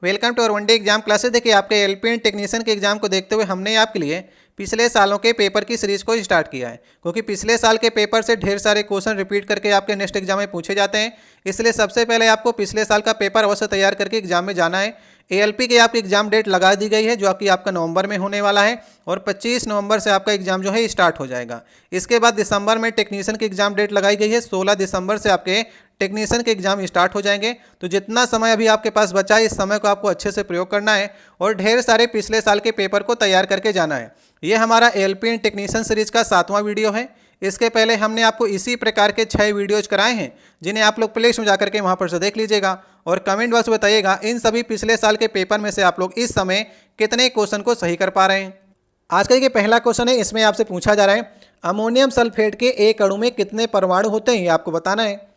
Welcome to और one day exam classes. देखिए आपके एलपीएन टेक्नीशियन के एग्जाम को देखते हुए हमने आपके लिए पिछले सालों के पेपर की सीरीज को स्टार्ट किया है, क्योंकि पिछले साल के पेपर से ढेर सारे क्वेश्चन रिपीट करके आपके नेक्स्ट एग्जाम में पूछे जाते हैं। इसलिए सबसे पहले आपको पिछले साल का पेपर अवश्य तैयार करके एग्जाम में जाना है। एएलपी की आपकी एग्जाम डेट लगा दी गई है, जो कि आपका नवंबर में होने वाला है और 25 नवंबर से आपका एग्जाम जो है स्टार्ट हो जाएगा। इसके बाद दिसंबर में टेक्नीशियन की एग्जाम डेट लगाई गई है, 16 दिसंबर से आपके टेक्नीशियन के एग्जाम स्टार्ट हो जाएंगे। तो जितना समय अभी आपके पास बचा है, इस समय को आपको अच्छे से प्रयोग करना है और ढेर सारे पिछले साल के पेपर को तैयार करके जाना है। ये हमारा एलपीएन टेक्नीशियन सीरीज का 7वां वीडियो है। इसके पहले हमने आपको इसी प्रकार के 6 वीडियोज कराए हैं, जिन्हें आप लोग प्ले में जाकर के वहाँ पर से देख लीजिएगा और कमेंट बॉक्स में बताइएगा इन सभी पिछले साल के पेपर में से आप लोग इस समय कितने क्वेश्चन को सही कर पा रहे हैं। आज का ये पहला क्वेश्चन है, इसमें आपसे पूछा जा रहा है अमोनियम सल्फेट के एक अणु में कितने परमाणु होते हैं, ये आपको बताना है।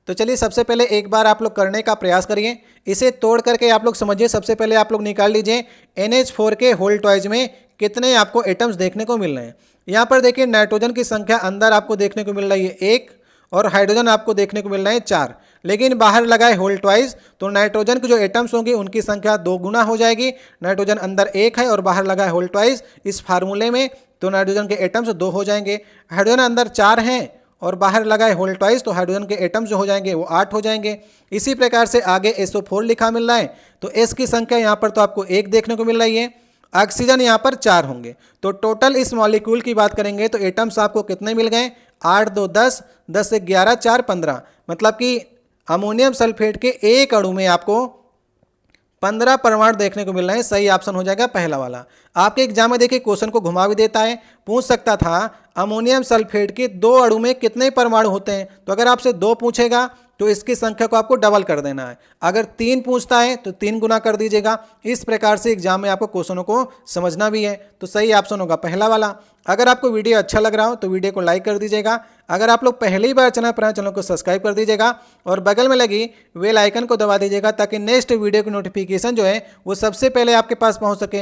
तो चलिए सबसे पहले एक बार आप लोग करने का प्रयास करिए, इसे तोड़ करके आप लोग समझिए। सबसे पहले आप लोग निकाल लीजिए NH4 के होल टॉइज में कितने आपको एटम्स देखने को मिल रहे हैं। यहाँ पर देखिए नाइट्रोजन की संख्या अंदर आपको देखने को मिल रही है 1 और हाइड्रोजन आपको देखने को मिल रहे हैं 4, लेकिन बाहर लगाए होल टॉइज तो नाइट्रोजन की जो एटम्स होंगी उनकी संख्या 2 गुना हो जाएगी। नाइट्रोजन अंदर 1 है और बाहर लगाए होल टॉइज इस फार्मूले में, तो नाइट्रोजन के एटम्स 2 हो जाएंगे। हाइड्रोजन अंदर 4 हैं और बाहर लगाए होल टॉइज तो हाइड्रोजन के एटम्स जो हो जाएंगे वो 8 हो जाएंगे। इसी प्रकार से आगे SO4 लिखा मिल रहा है, तो S की संख्या यहाँ पर तो आपको 1 देखने को मिल रही है। ऑक्सीजन यहाँ पर 4 होंगे। तो टोटल इस मॉलिक्यूल की बात करेंगे तो एटम्स आपको कितने मिल गए, 8 2 10, 10 से 11 4 15, मतलब कि अमोनियम सल्फेट के एक अणु में आपको 15 परमाणु देखने को मिल रहे हैं। सही ऑप्शन हो जाएगा पहला वाला। आपके एग्जाम में देखिए क्वेश्चन को घुमा भी देता है, पूछ सकता था अमोनियम सल्फेट के 2 अणु में कितने परमाणु होते हैं, तो अगर आपसे 2 पूछेगा तो इसकी संख्या को आपको डबल कर देना है। अगर 3 पूछता है तो 3 गुना कर दीजिएगा। इस प्रकार से एग्जाम में आपको क्वेश्चनों को समझना भी है, तो सही ऑप्शन होगा पहला वाला। अगर आपको वीडियो अच्छा लग रहा हो तो वीडियो को लाइक कर दीजिएगा। अगर आप लोग पहली बार चैनल पर आए, चैनल को सब्सक्राइब कर दीजिएगा और बगल में लगी बेल आइकन को दबा दीजिएगा, ताकि नेक्स्ट वीडियो की नोटिफिकेशन जो है वो सबसे पहले आपके पास पहुंच सके।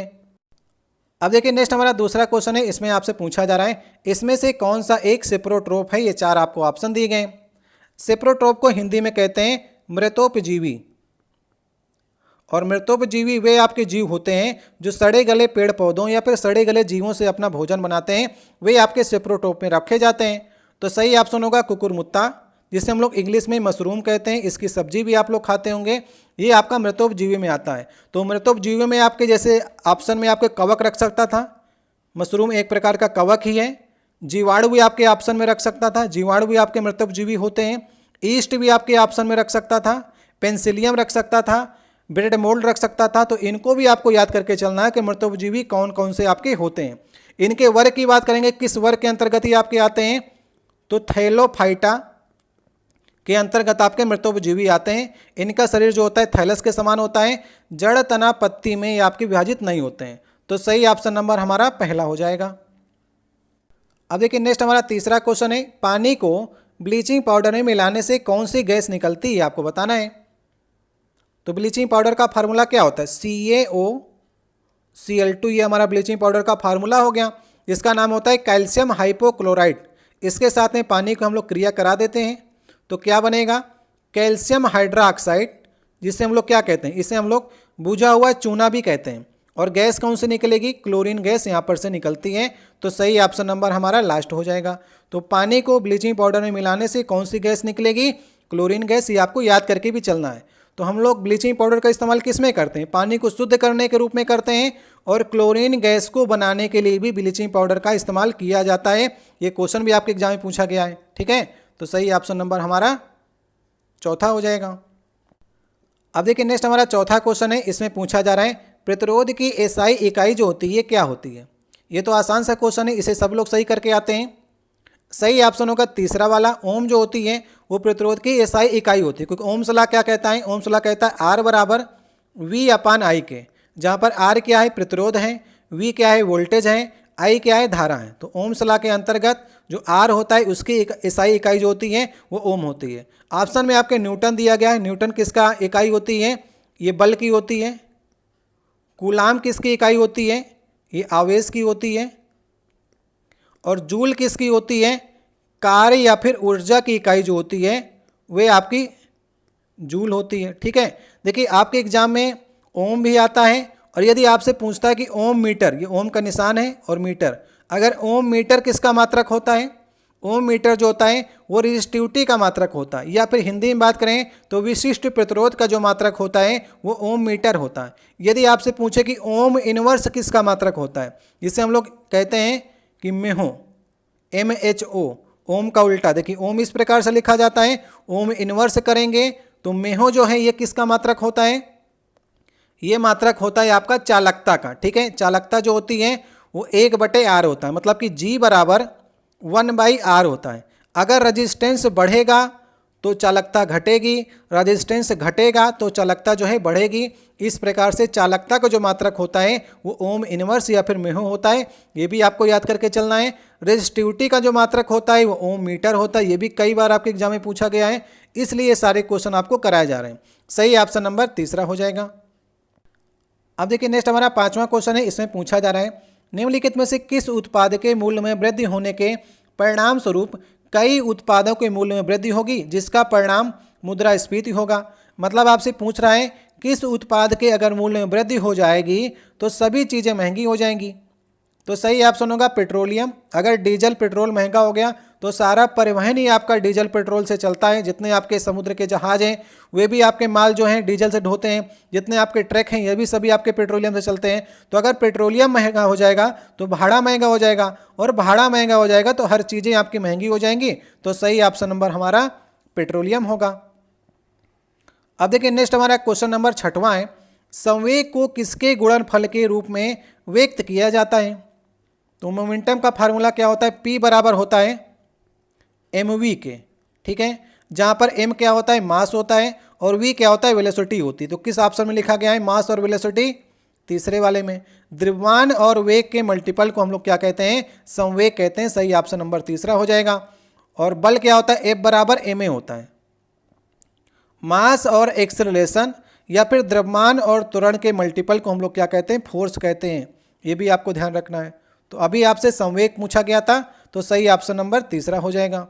अब देखिए नेक्स्ट हमारा दूसरा क्वेश्चन है, इसमें आपसे पूछा जा रहा है इसमें से कौन सा एक सिप्रोट्रोप है। ये 4 आपको ऑप्शन दिए गए। सिप्रोट्रोप को हिंदी में कहते हैं मृतोपजीवी, और मृतोपजीवी वे आपके जीव होते हैं जो सड़े गले पेड़ पौधों या फिर सड़े गले जीवों से अपना भोजन बनाते हैं, वे आपके सिप्रोट्रोप में रखे जाते हैं। तो सही ऑप्शन होगा कुकुरमुत्ता, जिसे हम लोग इंग्लिश में मशरूम कहते हैं। इसकी सब्जी भी आप लोग खाते होंगे, ये आपका मृतोपजीवी में आता है। तो मृतोपजीवी में आपके जैसे ऑप्शन में आपके कवक रख सकता था, मशरूम एक प्रकार का कवक ही है। जीवाणु भी आपके ऑप्शन में रख सकता था, जीवाणु भी आपके मृतोपजीवी होते हैं। ईस्ट भी आपके ऑप्शन में रख सकता था, पेंसिलियम रख सकता था, ब्रेड मोल्ड रख सकता था। तो इनको भी आपको याद करके चलना है कि मृतोपजीवी कौन कौन से आपके होते हैं। इनके वर्ग की बात करेंगे, किस वर्ग के अंतर्गत ही आपके आते हैं, तो थैलोफाइटा के अंतर्गत आपके मृतोपजीवी आते हैं। इनका शरीर जो होता है थैलस के समान होता है, जड़ तना पत्ती में ये आपके विभाजित नहीं होते हैं। तो सही ऑप्शन नंबर हमारा पहला हो जाएगा। अब देखिए नेक्स्ट हमारा तीसरा क्वेश्चन है, पानी को ब्लीचिंग पाउडर में मिलाने से कौन सी गैस निकलती है, आपको बताना है। तो ब्लीचिंग पाउडर का फार्मूला क्या होता है, CaOCl2, ये हमारा ब्लीचिंग पाउडर का फार्मूला हो गया। इसका नाम होता है कैल्शियम हाइपोक्लोराइड। इसके साथ में पानी को हम लोग क्रिया करा देते हैं तो क्या बनेगा, कैल्शियम हाइड्रोक्साइड, जिसे हम लोग क्या कहते हैं, इसे हम लोग बुझा हुआ चूना भी कहते हैं। और गैस कौन से निकलेगी, क्लोरीन गैस यहाँ पर से निकलती है। तो सही ऑप्शन नंबर हमारा लास्ट हो जाएगा। तो पानी को ब्लीचिंग पाउडर में मिलाने से कौन सी गैस निकलेगी, क्लोरीन गैस। ये आपको याद करके भी चलना है। तो हम लोग ब्लीचिंग पाउडर का इस्तेमाल किस में करते हैं, पानी को शुद्ध करने के रूप में करते हैं, और क्लोरीन गैस को बनाने के लिए भी ब्लीचिंग पाउडर का इस्तेमाल किया जाता है। ये क्वेश्चन भी आपके एग्जाम में पूछा गया है, ठीक है। तो सही ऑप्शन नंबर हमारा चौथा हो जाएगा। अब देखिए नेक्स्ट हमारा चौथा क्वेश्चन है, इसमें पूछा जा रहा है प्रतिरोध की एसआई इकाई जो होती है क्या होती है। ये तो आसान सा क्वेश्चन है, इसे सब लोग सही करके आते हैं। सही ऑप्शन होगा तीसरा वाला, ओम जो होती है वो प्रतिरोध की एसआई इकाई होती है। क्योंकि ओम्स लॉ क्या कहता है, ओम्स लॉ कहता है R बराबर V/I के, जहाँ पर R क्या है, प्रतिरोध है, V क्या है, वोल्टेज है, I क्या है, धारा है। तो ओम्स लॉ के अंतर्गत जो R होता है उसकी एसआई इकाई जो होती है वो ओम होती है। ऑप्शन में आपके न्यूटन दिया गया है, न्यूटन किसका इकाई होती है, ये बल की होती है। कूलाम किसकी इकाई होती है, ये आवेश की होती है। और जूल किसकी होती है, कार्य या फिर ऊर्जा की इकाई जो होती है वे आपकी जूल होती है, ठीक है। देखिए आपके एग्जाम में ओम भी आता है। और यदि आपसे पूछता है कि ओम मीटर, ये ओम का निशान है और मीटर, अगर ओम मीटर किसका मात्रक होता है, ओम मीटर जो होता है वो रेजिस्टिविटी का मात्रक होता है, या फिर हिंदी में बात करें तो विशिष्ट प्रतिरोध का जो मात्रक होता है वो ओम मीटर होता है। यदि आपसे पूछे कि ओम इनवर्स किसका मात्रक होता है, जिसे हम लोग कहते हैं कि मेहो, MHO, ओम का उल्टा, देखिए ओम इस प्रकार से लिखा जाता है, ओम इनवर्स करेंगे तो मेहो जो है ये किसका मात्रक होता है, ये मात्रक होता है आपका चालकता का। ठीक है, चालकता जो होती है वो 1/R होता है, मतलब कि G बराबर 1/R होता है। अगर रजिस्टेंस बढ़ेगा तो चालकता घटेगी, रजिस्टेंस घटेगा तो चालकता जो है बढ़ेगी। इस प्रकार से चालकता का जो मात्रक होता है वो ओम इनवर्स या फिर मेहो होता है, ये भी आपको याद करके चलना है। रेजिस्टिविटी का जो मात्रक होता है वो ओम मीटर होता है, ये भी कई बार आपके एग्जाम में पूछा गया है, इसलिए ये सारे क्वेश्चन आपको कराए जा रहे हैं। सही ऑप्शन नंबर तीसरा हो जाएगा। अब देखिए नेक्स्ट हमारा 5वां क्वेश्चन है, इसमें पूछा जा रहा है निम्नलिखित में से किस उत्पाद के मूल्य में वृद्धि होने के परिणाम स्वरूप कई उत्पादों के मूल्य में वृद्धि होगी, जिसका परिणाम मुद्रास्फीति होगा। मतलब आपसे पूछ रहा है किस उत्पाद के अगर मूल्य में वृद्धि हो जाएगी तो सभी चीज़ें महंगी हो जाएंगी। तो सही ऑप्शन होगा पेट्रोलियम। अगर डीजल पेट्रोल महंगा हो गया तो सारा परिवहन ही आपका डीजल पेट्रोल से चलता है, जितने आपके समुद्र के जहाज हैं वे भी आपके माल जो हैं डीजल से ढोते हैं, जितने आपके ट्रक हैं ये भी सभी आपके पेट्रोलियम से चलते हैं। तो अगर पेट्रोलियम महंगा हो जाएगा तो भाड़ा महंगा हो जाएगा, और भाड़ा महंगा हो जाएगा तो हर चीज़ें आपकी महंगी हो जाएंगी। तो सही ऑप्शन नंबर हमारा पेट्रोलियम होगा। अब देखिए नेक्स्ट हमारा क्वेश्चन नंबर 6वां है, संवेग को किसके गुणनफल के रूप में व्यक्त किया जाता है। तो मोमेंटम का फार्मूला क्या होता है, P बराबर होता है mv के। ठीक है, जहाँ पर m क्या होता है, मास होता है, और v क्या होता है, वेलोसिटी होती है। तो किस ऑप्शन में लिखा गया है, मास और वेलोसिटी, तीसरे वाले में। द्रव्यमान और वेग के मल्टीपल को हम लोग क्या कहते हैं, संवेग कहते हैं। सही ऑप्शन नंबर तीसरा हो जाएगा। और बल क्या होता है, F बराबर ma होता है। मास और एक्सेलरेशन या फिर द्रव्यमान और त्वरण के मल्टीपल को हम लोग क्या कहते हैं, फोर्स कहते हैं। ये भी आपको ध्यान रखना है। तो अभी आपसे संवेग पूछा गया था, तो सही ऑप्शन नंबर तीसरा हो जाएगा।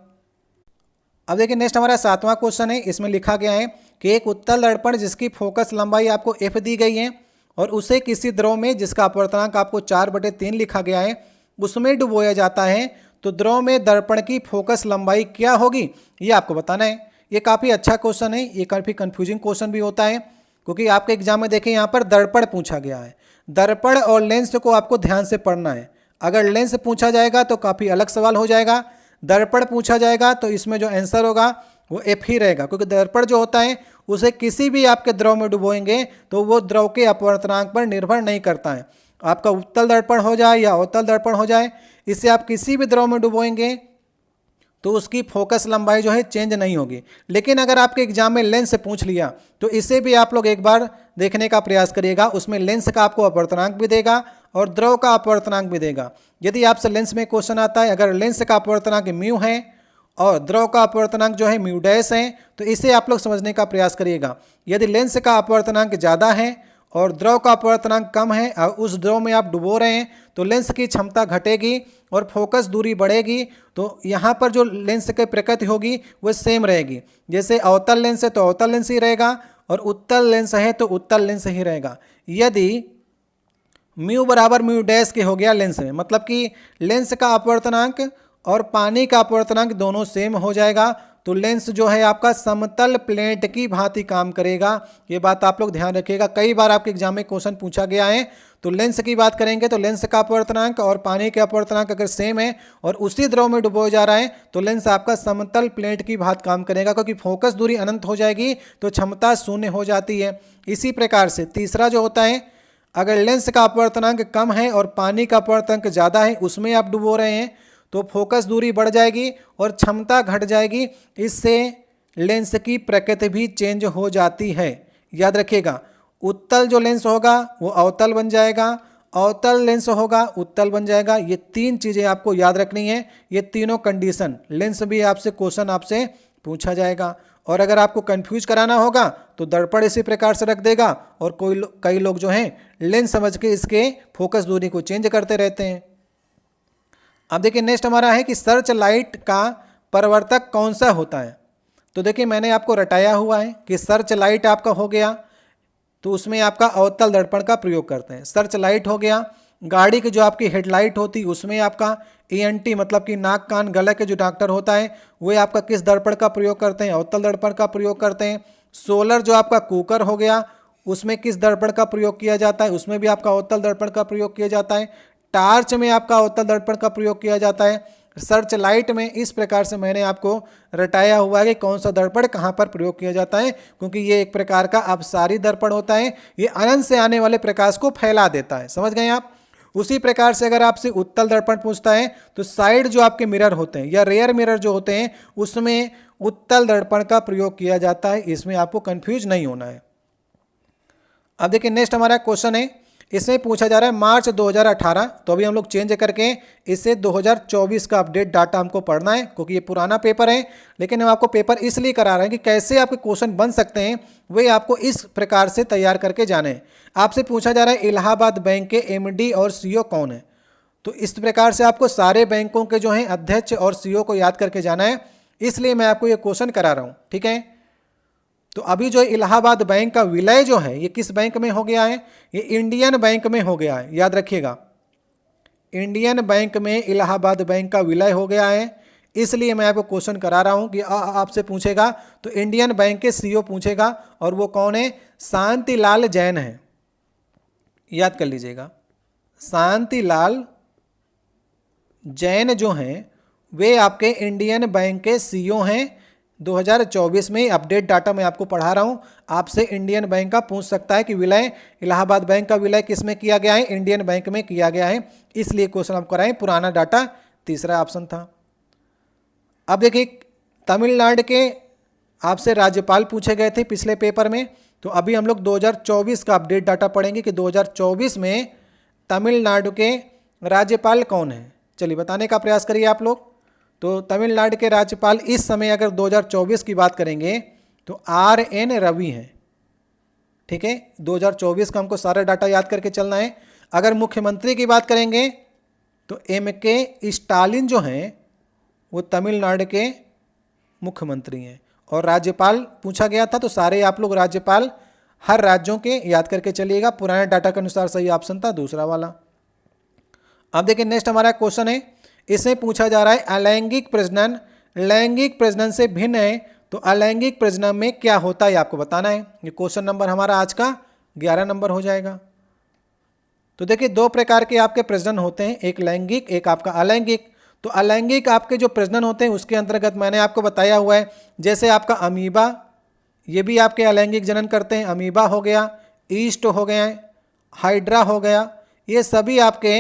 अब देखिए नेक्स्ट हमारा 7वां क्वेश्चन है, इसमें लिखा गया है कि एक उत्तल दर्पण जिसकी फोकस लंबाई आपको f दी गई है और उसे किसी द्रव में जिसका अपवर्तनांक आपको 4/3 लिखा गया है उसमें डुबोया जाता है, तो द्रव में दर्पण की फोकस लंबाई क्या होगी, ये आपको बताना है। ये काफ़ी अच्छा क्वेश्चन है, ये काफ़ी कन्फ्यूजिंग क्वेश्चन भी होता है, क्योंकि आपके एग्जाम में देखिए यहाँ पर दर्पण पूछा गया है। दर्पण और लेंस को आपको ध्यान से पढ़ना है। अगर लेंस पूछा जाएगा तो काफ़ी अलग सवाल हो जाएगा, दर्पण पूछा जाएगा तो इसमें जो आंसर होगा वो F ही रहेगा, क्योंकि दर्पण जो होता है उसे किसी भी आपके द्रव में डुबोएंगे तो वो द्रव के अपवर्तनांक पर निर्भर नहीं करता है। आपका उत्तल दर्पण हो जाए या अवतल दर्पण हो जाए, इसे आप किसी भी द्रव में डुबोएंगे तो उसकी फोकस लंबाई जो है चेंज नहीं होगी। लेकिन अगर आपके एग्जाम में लेंस से पूछ लिया तो इसे भी आप लोग एक बार देखने का प्रयास करिएगा, उसमें लेंस का आपको अपवर्तनांक भी देगा और द्रव का अपवर्तनांक भी देगा। यदि आपसे लेंस में क्वेश्चन आता है, अगर लेंस का अपवर्तनांक म्यू है और द्रव का अपवर्तनांक जो है म्यू डैश है, तो इसे आप लोग समझने का प्रयास करिएगा। यदि लेंस का अपवर्तनांक ज़्यादा है और द्रव का अपवर्तनांक कम है और उस द्रव में आप डुबो रहे हैं तो लेंस की क्षमता घटेगी और फोकस दूरी बढ़ेगी। तो यहाँ पर जो लेंस की प्रकृति होगी वो सेम रहेगी। जैसे अवतल लेंस है तो अवतल लेंस ही रहेगा और उत्तल लेंस है तो उत्तल लेंस ही रहेगा। यदि म्यू बराबर म्यू डैश के हो गया लेंस में, मतलब कि लेंस का अपवर्तनांक और पानी का अपवर्तनांक दोनों सेम हो जाएगा, तो लेंस जो है आपका समतल प्लेट की भांति काम करेगा। ये बात आप लोग ध्यान रखिएगा, कई बार आपके एग्जाम में क्वेश्चन पूछा गया है। तो लेंस की बात करेंगे तो लेंस का अपवर्तनांक और पानी के अपवर्तनांक अगर सेम है और उसी द्रव में डुबोया जा रहा है तो लेंस आपका समतल प्लेट की भांति काम करेगा, क्योंकि फोकस दूरी अनंत हो जाएगी तो क्षमता शून्य हो जाती है। इसी प्रकार से तीसरा जो होता है, अगर लेंस का अपवर्तनांक कम है और पानी का अपवर्तनांक ज़्यादा है, उसमें आप डुबो रहे हैं तो फोकस दूरी बढ़ जाएगी और क्षमता घट जाएगी। इससे लेंस की प्रकृति भी चेंज हो जाती है। याद रखिएगा, उत्तल जो लेंस होगा वो अवतल बन जाएगा, अवतल लेंस होगा उत्तल बन जाएगा। ये तीन चीज़ें आपको याद रखनी है, ये तीनों कंडीशन लेंस भी आपसे क्वेश्चन आपसे पूछा जाएगा। और अगर आपको कंफ्यूज कराना होगा तो दर्पण इसी प्रकार से रख देगा और कई लोग जो हैं लेंस समझ के इसके फोकस दूरी को चेंज करते रहते हैं। अब देखिए नेक्स्ट हमारा है कि सर्च लाइट का परावर्तक कौन सा होता है। तो देखिए मैंने आपको रटाया हुआ है कि सर्च लाइट आपका हो गया तो उसमें आपका अवतल दर्पण का प्रयोग करते हैं। सर्च लाइट हो गया, गाड़ी की जो आपकी हेडलाइट होती उसमें आपका ENT मतलब कि नाक कान गला के जो डॉक्टर होता है वो आपका किस दर्पण का प्रयोग करते हैं, अवतल दर्पण का प्रयोग करते हैं। सोलर जो आपका कुकर हो गया उसमें किस दर्पण का प्रयोग किया जाता है, उसमें भी आपका अवतल दर्पण का प्रयोग किया जाता है। टार्च में आपका अवतल दर्पण का प्रयोग किया जाता है। सर्च लाइट में इस प्रकार से मैंने आपको रटाया हुआ है कि कौन सा दर्पण कहाँ पर प्रयोग किया जाता है, क्योंकि ये एक प्रकार का अपसारी दर्पण होता है, ये अनंत से आने वाले प्रकाश को फैला देता है। समझ गए आप। उसी प्रकार से अगर आपसे उत्तल दर्पण पूछता है तो साइड जो आपके मिरर होते हैं या रेयर मिरर जो होते हैं उसमें उत्तल दर्पण का प्रयोग किया जाता है। इसमें आपको कंफ्यूज नहीं होना है। अब देखिए नेक्स्ट हमारा क्वेश्चन है, इसमें पूछा जा रहा है मार्च 2018, तो अभी हम लोग चेंज करके इसे 2024 का अपडेट डाटा हमको पढ़ना है, क्योंकि ये पुराना पेपर है। लेकिन हम आपको पेपर इसलिए करा रहे हैं कि कैसे आपके क्वेश्चन बन सकते हैं वे आपको इस प्रकार से तैयार करके जाने हैं। आपसे पूछा जा रहा है इलाहाबाद बैंक के MD और CEO कौन है, तो इस प्रकार से आपको सारे बैंकों के जो हैं अध्यक्ष और CEO को याद करके जाना है, इसलिए मैं आपको ये क्वेश्चन करा रहा हूँ। ठीक है, तो अभी जो इलाहाबाद बैंक का विलय जो है ये किस बैंक में हो गया है, ये इंडियन बैंक में हो गया है। याद रखिएगा, इंडियन बैंक में इलाहाबाद बैंक का विलय हो गया है, इसलिए मैं आपको क्वेश्चन करा रहा हूं कि आपसे पूछेगा तो इंडियन बैंक के CEO पूछेगा और वो कौन है, शांतिलाल जैन है। याद कर लीजिएगा, शांतिलाल जैन जो हैं वे आपके इंडियन बैंक के CEO हैं। 2024 में अपडेट डाटा मैं आपको पढ़ा रहा हूं। आपसे इंडियन बैंक का पूछ सकता है कि विलय, इलाहाबाद बैंक का विलय किस में किया गया है, इंडियन बैंक में किया गया है, इसलिए क्वेश्चन आपको कराएं। पुराना डाटा तीसरा ऑप्शन था। अब देखिए तमिलनाडु के आपसे राज्यपाल पूछे गए थे पिछले पेपर में, तो अभी हम लोग 2024 का अपडेट डाटा पढ़ेंगे कि 2024 में तमिलनाडु के राज्यपाल कौन है। चलिए बताने का प्रयास करिए आप लोग। तो तमिलनाडु के राज्यपाल इस समय अगर 2024 की बात करेंगे तो RN रवि हैं। ठीक है, 2024 का हमको सारा डाटा याद करके चलना है। अगर मुख्यमंत्री की बात करेंगे तो MK स्टालिन जो हैं वो तमिलनाडु के मुख्यमंत्री हैं। और राज्यपाल पूछा गया था तो सारे आप लोग राज्यपाल हर राज्यों के याद करके चलिएगा। पुराने डाटा के अनुसार सही ऑप्शन था दूसरा वाला। अब देखिए नेक्स्ट हमारा क्वेश्चन है, इसमें पूछा जा रहा है अलैंगिक प्रजनन लैंगिक प्रजनन से भिन्न है, तो अलैंगिक प्रजनन में क्या होता है आपको बताना है। ये क्वेश्चन नंबर हमारा आज का 11 नंबर हो जाएगा। तो देखिए दो प्रकार के आपके प्रजनन होते हैं, एक लैंगिक एक आपका अलैंगिक। तो अलैंगिक आपके जो प्रजनन होते हैं उसके अंतर्गत मैंने आपको बताया हुआ है, जैसे आपका अमीबा, ये भी आपके अलैंगिक जनन करते हैं। अमीबा हो गया, ईस्ट हो गया, हाइड्रा हो गया, ये सभी आपके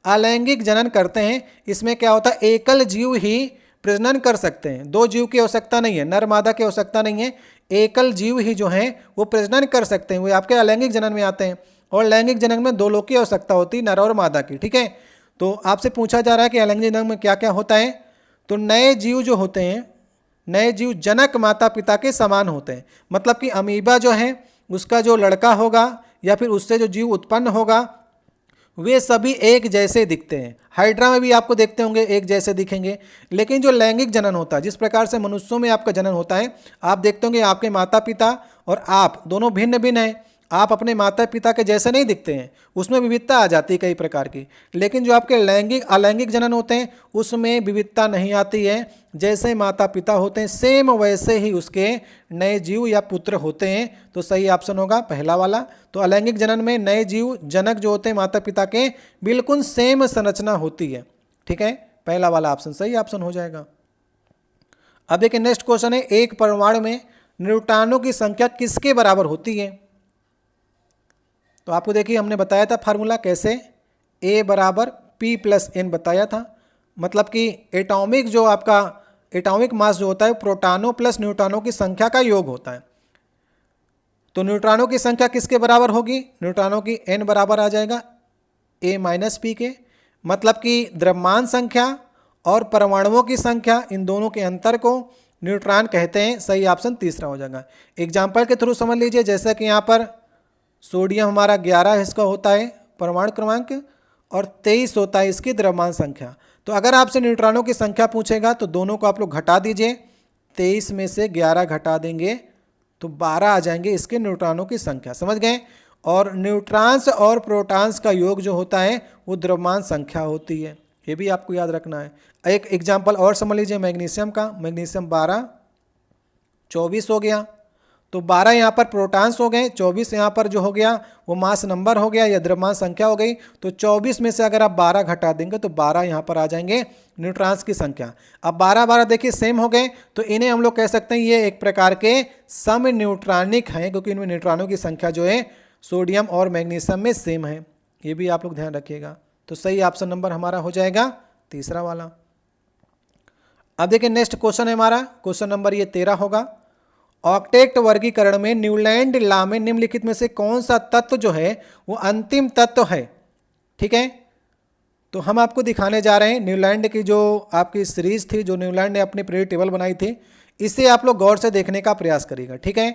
अलैंगिक जनन करते हैं। इसमें क्या होता है, एकल जीव ही प्रजनन कर सकते हैं, दो जीव की आवश्यकता नहीं है, नर मादा की आवश्यकता नहीं है, एकल जीव ही जो हैं वो प्रजनन कर सकते हैं, वो आपके अलैंगिक जनन में आते हैं। और लैंगिक जनन में दो लोग की आवश्यकता होती है, नर और मादा की। ठीक है, तो आपसे पूछा जा रहा है कि अलैंगिक जनन में क्या क्या होता है। तो नए जीव जो होते हैं, नए जीव जनक माता पिता के समान होते हैं। मतलब कि अमीबा जो है उसका जो लड़का होगा या फिर उससे जो जीव उत्पन्न होगा वे सभी एक जैसे दिखते हैं। हाइड्रा में भी आपको देखते होंगे एक जैसे दिखेंगे। लेकिन जो लैंगिक जनन होता है, जिस प्रकार से मनुष्यों में आपका जनन होता है, आप देखते होंगे आपके माता पिता और आप दोनों भिन्न भिन्न हैं। आप अपने माता पिता के जैसे नहीं दिखते हैं, उसमें विविधता आ जाती है कई प्रकार की। लेकिन जो आपके लैंगिक अलैंगिक जनन होते हैं उसमें विविधता नहीं आती है। जैसे माता पिता होते हैं सेम वैसे ही उसके नए जीव या पुत्र होते हैं। तो सही ऑप्शन होगा पहला वाला। तो अलैंगिक जनन में नए जीव जनक जो होते हैं माता पिता के बिल्कुल सेम संरचना होती है। ठीक है, पहला वाला ऑप्शन सही ऑप्शन हो जाएगा। अब देखिए नेक्स्ट क्वेश्चन है, एक परमाणु में न्यूट्रॉनों की संख्या किसके बराबर होती है। तो आपको देखिए हमने बताया था फार्मूला कैसे, A बराबर P+N बताया था। मतलब कि एटॉमिक जो आपका एटॉमिक मास जो होता है प्रोटॉनों प्लस न्यूट्रॉनों की संख्या का योग होता है। तो न्यूट्रॉनों की संख्या किसके बराबर होगी, न्यूट्रॉनों की N बराबर आ जाएगा A-P के। मतलब कि द्रव्यमान संख्या और परमाणुओं की संख्या, इन दोनों के अंतर को न्यूट्रॉन कहते हैं। सही ऑप्शन तीसरा हो जाएगा। एग्जाम्पल के थ्रू समझ लीजिए, जैसे कि यहाँ पर सोडियम हमारा 11 इसका होता है परमाणु क्रमांक और 23 होता है इसकी द्रव्यमान संख्या। तो अगर आपसे न्यूट्रॉनों की संख्या पूछेगा तो दोनों को आप लोग घटा दीजिए, 23 में से 11 घटा देंगे तो 12 आ जाएंगे इसके न्यूट्रॉनों की संख्या, समझ गए। और न्यूट्रॉन्स और प्रोटॉन्स का योग जो होता है वो द्रव्यमान संख्या होती है, ये भी आपको याद रखना है। एक एग्जाम्पल और समझ लीजिए मैग्नीशियम का, मैग्नीशियम 12 24 हो गया, तो 12 यहाँ पर प्रोटॉन्स हो गए, 24 यहाँ पर जो हो गया वो मास नंबर हो गया या द्रव्यमान संख्या हो गई। तो 24 में से अगर आप 12 घटा देंगे तो 12 यहाँ पर आ जाएंगे न्यूट्रॉन्स की संख्या। अब 12 देखिए सेम हो गए, तो इन्हें हम लोग कह सकते हैं ये एक प्रकार के सम न्यूट्रॉनिक हैं, क्योंकि इनमें न्यूट्रॉनों की संख्या जो है सोडियम और मैग्नीशियम में सेम है, ये भी आप लोग ध्यान रखिएगा। तो सही ऑप्शन नंबर हमारा हो जाएगा तीसरा वाला। अब देखिए नेक्स्ट क्वेश्चन है हमारा, क्वेश्चन नंबर ये 13 होगा। ऑक्टेट वर्गीकरण में न्यूलैंड लॉ में निम्नलिखित में से कौन सा तत्व जो है वो अंतिम तत्व है, ठीक है। तो हम आपको दिखाने जा रहे हैं न्यूलैंड की जो आपकी सीरीज थी, जो न्यूलैंड ने अपनी पीरियड टेबल बनाई थी, इसे आप लोग गौर से देखने का प्रयास करिएगा, ठीक है।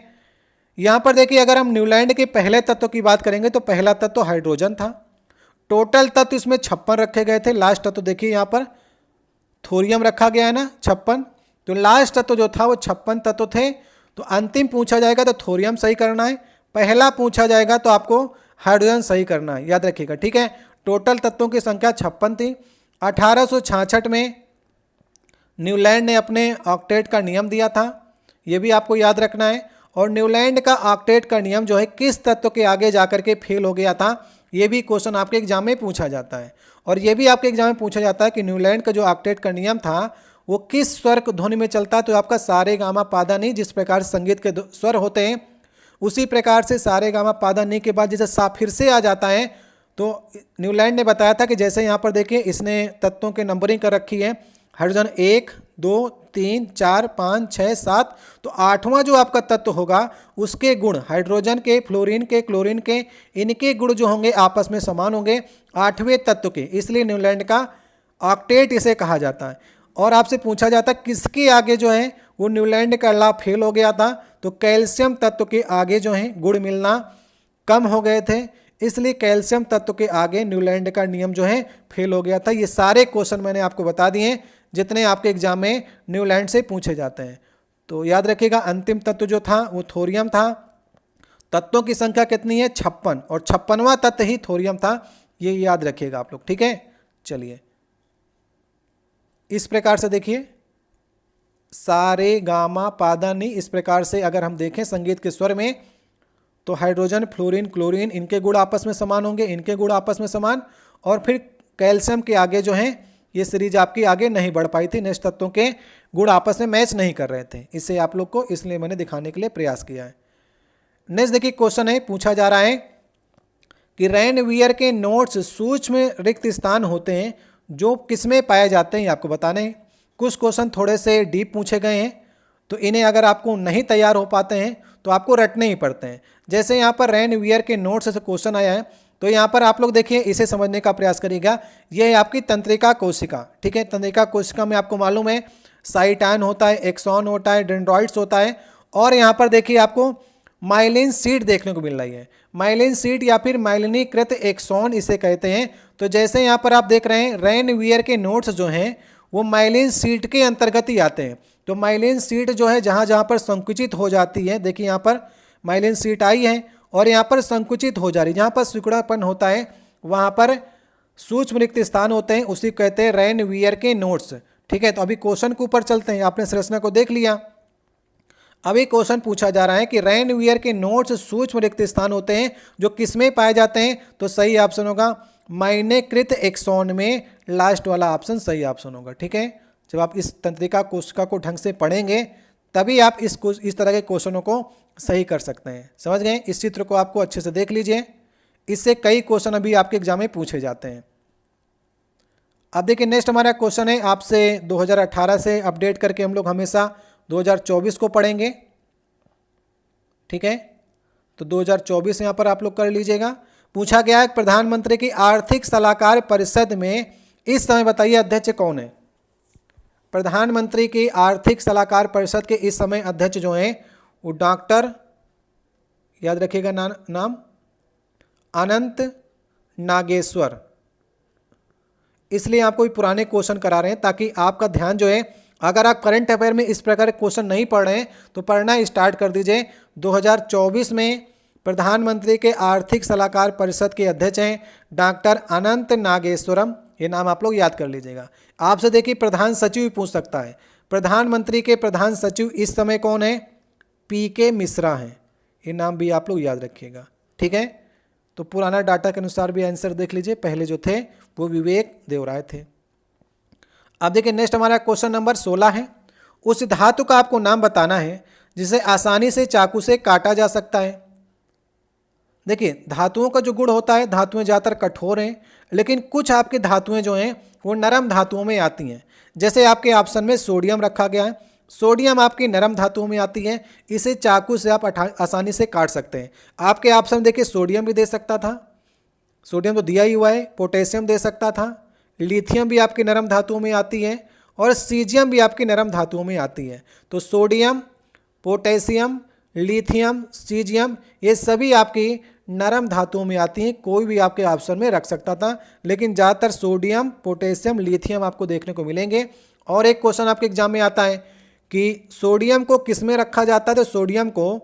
यहाँ पर देखिए अगर हम न्यूलैंड के पहले तत्व की बात करेंगे तो पहला तत्व हाइड्रोजन था। टोटल तत्व इसमें 56 रखे गए थे। लास्ट तत्व देखिए यहाँ पर थोरियम रखा गया है ना 56, तो लास्ट तत्व जो था वो 56 तत्व थे। तो अंतिम पूछा जाएगा तो थोरियम सही करना है, पहला पूछा जाएगा तो आपको हाइड्रोजन सही करना है, याद रखिएगा, ठीक है। टोटल तत्वों की संख्या 56 थी। 1866 में न्यूलैंड ने अपने ऑक्टेट का नियम दिया था, ये भी आपको याद रखना है। और न्यूलैंड का ऑक्टेट का नियम जो है किस तत्व के आगे जाकर के फेल हो गया था, ये भी क्वेश्चन आपके एग्जाम में पूछा जाता है। और ये भी आपके एग्जाम में पूछा जाता है कि न्यूलैंड का जो ऑक्टेट का नियम था वो किस स्वर ध्वनि में चलता है। तो आपका सारे गामा पादा नी, जिस प्रकार संगीत के स्वर होते हैं उसी प्रकार से सारे गामा पादा नी के बाद जैसे सा फिर से आ जाता है। तो न्यूलैंड ने बताया था कि जैसे यहाँ पर देखिए इसने तत्वों के नंबरिंग कर रखी है, हाइड्रोजन 1 2 3 4 5 6 7, तो 8वां जो आपका तत्व होगा उसके गुण हाइड्रोजन के, फ्लोरीन के, क्लोरीन के, इनके गुण जो होंगे आपस में समान होंगे 8वें तत्व के, इसलिए न्यूलैंड का ऑक्टेट इसे कहा जाता है। और आपसे पूछा जाता है किसके आगे जो है वो न्यूलैंड का लॉ फेल हो गया था, तो कैल्शियम तत्व के आगे जो है गुण मिलना कम हो गए थे, इसलिए कैल्शियम तत्व के आगे न्यूलैंड का नियम जो है फेल हो गया था। ये सारे क्वेश्चन मैंने आपको बता दिए जितने आपके एग्जाम में न्यूलैंड से पूछे जाते हैं। तो याद रखिएगा अंतिम तत्व जो था वो थोरियम था। तत्वों की संख्या कितनी है 56, और 56वां तत्व ही थोरियम था, ये याद रखिएगा आप लोग, ठीक है। चलिए इस प्रकार से देखिए सारे गामा पादा नी, इस प्रकार से अगर हम देखें संगीत के स्वर में तो हाइड्रोजन, फ्लोरीन, क्लोरीन इनके गुण आपस में समान होंगे, इनके गुण आपस में समान, और फिर कैल्शियम के आगे जो है ये सीरीज आपकी आगे नहीं बढ़ पाई थी, नेक्स्ट तत्वों के गुण आपस में मैच नहीं कर रहे थे। इससे आप लोग को इसलिए मैंने दिखाने के लिए प्रयास किया है। नेक्स्ट देखिए क्वेश्चन है, पूछा जा रहा है कि रेनवियर के नोट्स सूक्ष्म रिक्त स्थान होते हैं जो किसमें पाए जाते हैं, आपको बताने हैं। कुछ क्वेश्चन थोड़े से डीप पूछे गए हैं, तो इन्हें अगर आपको नहीं तैयार हो पाते हैं तो आपको रटने ही पड़ते हैं। जैसे यहाँ पर रेनवियर के नोट्स से क्वेश्चन आया है, तो यहाँ पर आप लोग देखिए इसे समझने का प्रयास करिएगा। यह है आपकी तंत्रिका कोशिका, ठीक है। तंत्रिका कोशिका में आपको मालूम है साइटान होता है, एक्सॉन होता है, डेंड्रॉइड्स होता है, और यहाँ पर देखिए आपको माइलिन सीट देखने को मिल रही है। माइलिन सीट या फिर माइलिनीकृत एक्सॉन इसे कहते हैं। तो जैसे यहाँ पर आप देख रहे हैं रेनवियर के नोट्स जो हैं वो माइलिन सीट के अंतर्गत ही आते हैं। तो माइलिन सीट जो है जहाँ जहाँ पर संकुचित हो जाती है, देखिए यहाँ पर माइलिन सीट आई है और यहाँ पर संकुचित हो जा रही है, जहाँ पर सिकुड़ापन होता है वहाँ पर सूक्ष्म रिक्त स्थान होते हैं, उसी कहते हैं रेनवियर के नोट्स, ठीक है। तो अभी क्वेश्चन के ऊपर चलते हैं, आपने संरचना को देख लिया। अभी क्वेश्चन पूछा जा रहा है कि रेनवियर के नोट्स सूक्ष्म रिक्त स्थान होते हैं जो किसमें पाए जाते हैं, तो सही ऑप्शन होगा माइलिनीकृत एक्सॉन में, लास्ट वाला ऑप्शन सही ऑप्शन होगा, ठीक है। जब आप इस तंत्रिका कोशिका को ढंग से पढ़ेंगे तभी आप इस तरह के क्वेश्चनों को सही कर सकते हैं, समझ गए। इस चित्र को आपको अच्छे से देख लीजिए, इससे कई क्वेश्चन अभी आपके एग्जाम में पूछे जाते हैं। अब देखिए नेक्स्ट हमारा क्वेश्चन है, आपसे 2018 से अपडेट करके हम लोग हमेशा 2024 को पढ़ेंगे, ठीक है। तो 2024 यहाँ पर आप लोग कर लीजिएगा। पूछा गया है प्रधानमंत्री की आर्थिक सलाहकार परिषद में इस समय बताइए अध्यक्ष कौन है। प्रधानमंत्री की आर्थिक सलाहकार परिषद के इस समय अध्यक्ष जो हैं वो डॉक्टर, याद रखिएगा नाम अनंत नागेश्वर। इसलिए आपको पुराने क्वेश्चन करा रहे हैं ताकि आपका ध्यान जो है अगर आप करंट अफेयर में इस प्रकार के क्वेश्चन नहीं पढ़ रहे हैं तो पढ़ना स्टार्ट कर दीजिए। 2024 में प्रधानमंत्री के आर्थिक सलाहकार परिषद के अध्यक्ष हैं डॉक्टर अनंत नागेश्वरम, ये नाम आप लोग याद कर लीजिएगा। आपसे देखिए प्रधान सचिव भी पूछ सकता है। प्रधानमंत्री के प्रधान सचिव इस समय कौन है? PK मिश्रा हैं, ये नाम भी आप लोग याद रखिएगा, ठीक है। तो पुराना डाटा के अनुसार भी आंसर देख लीजिए, पहले जो थे वो विवेक देवराय थे। अब देखिए नेक्स्ट हमारा क्वेश्चन नंबर 16 है। उस धातु का आपको नाम बताना है जिसे आसानी से चाकू से काटा जा सकता है। देखिए धातुओं का जो गुण होता है, धातुएं ज़्यादातर कठोर हैं, लेकिन कुछ आपकी धातुएं जो हैं वो नरम धातुओं में आती हैं। जैसे आपके ऑप्शन में सोडियम रखा गया है, सोडियम आपकी नरम धातुओं में आती है, इसे चाकू से आप आसानी से काट सकते हैं। आपके ऑप्शन देखिए सोडियम भी दे सकता था, सोडियम तो दिया ही हुआ है, पोटेशियम दे सकता था, लिथियम भी आपकी नरम धातुओं में आती है और सीजियम भी आपकी नरम धातुओं में आती है। तो सोडियम, पोटेशियम, लिथियम, सीजियम ये सभी आपकी नरम धातुओं में आती हैं, कोई भी आपके ऑप्शन में रख सकता था, लेकिन ज़्यादातर सोडियम, पोटेशियम, लिथियम आपको देखने को मिलेंगे। और एक क्वेश्चन आपके एग्जाम में आता है कि सोडियम को किस में रखा जाता है, तो सोडियम को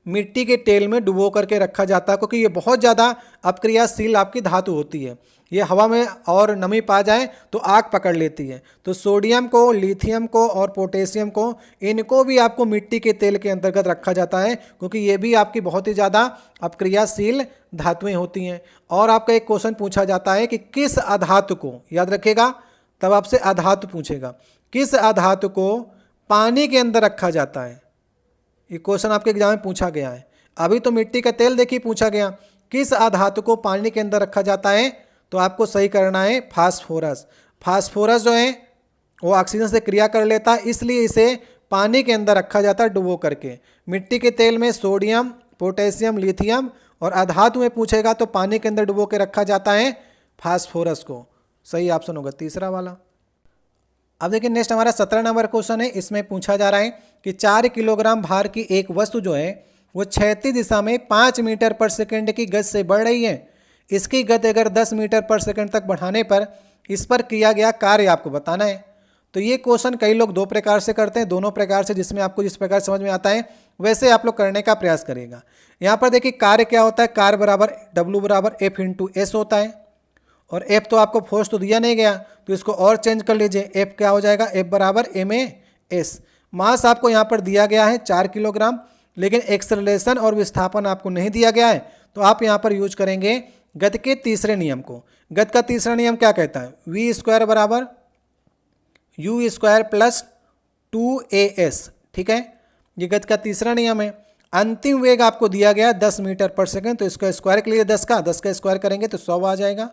मिट्टी के तेल में डुबो करके रखा जाता है, क्योंकि ये बहुत ज़्यादा अपक्रियाशील आपकी धातु होती है, ये हवा में और नमी पा जाए तो आग पकड़ लेती है। तो सोडियम को, लिथियम को और पोटेशियम को, इनको भी आपको मिट्टी के तेल के अंतर्गत रखा जाता है, क्योंकि ये भी आपकी बहुत ही ज़्यादा अपक्रियाशील धातुएं होती हैं। और आपका एक क्वेश्चन पूछा जाता है कि किस अधातु को, याद रखिएगा तब आपसे अधातु पूछेगा, किस अधातु को पानी के अंदर रखा जाता है। ये क्वेश्चन आपके एग्जाम में पूछा गया है। अभी तो मिट्टी का तेल देखिए पूछा गया, किस अधातु को पानी के अंदर रखा जाता है, तो आपको सही करना है फास्फोरस। फास्फोरस जो है वो ऑक्सीजन से क्रिया कर लेता है, इसलिए इसे पानी के अंदर रखा जाता है डुबो करके। मिट्टी के तेल में सोडियम, पोटेशियम, लिथियम और अधातु में पूछेगा तो पानी के अंदर डुबो के रखा जाता है फास्फोरस को। सही ऑप्शन होगा तीसरा वाला। अब देखिए नेक्स्ट हमारा 17 नंबर क्वेश्चन है। इसमें पूछा जा रहा है कि 4 किलोग्राम भार की एक वस्तु जो है वो क्षैतिज दिशा में 5 मीटर पर सेकंड की गति से बढ़ रही है। इसकी गति अगर 10 मीटर पर सेकंड तक बढ़ाने पर इस पर किया गया कार्य आपको बताना है। तो ये क्वेश्चन कई लोग दो प्रकार से करते हैं, दोनों प्रकार से, जिसमें आपको जिस प्रकार समझ में आता है वैसे आप लोग करने का प्रयास करिएगा। यहाँ पर देखिए कार्य क्या होता है, कार्य बराबर W बराबर F इंटू S होता है। और F तो आपको फोर्स तो दिया नहीं गया, तो इसको और चेंज कर लीजिए, F क्या हो जाएगा, F बराबर MAS। मास आपको यहाँ पर दिया गया है 4 किलोग्राम, लेकिन एक्सेलरेशन और विस्थापन आपको नहीं दिया गया है, तो आप यहाँ पर यूज करेंगे गति के तीसरे नियम को। गति का तीसरा नियम क्या कहता है, V स्क्वायर बराबर U स्क्वायर प्लस 2AS, ठीक है, ये गति का तीसरा नियम है। अंतिम वेग आपको दिया गया 10 मीटर पर सेकंड, तो इसका स्क्वायर के लिए 10 का स्क्वायर करेंगे तो 100 आ जाएगा।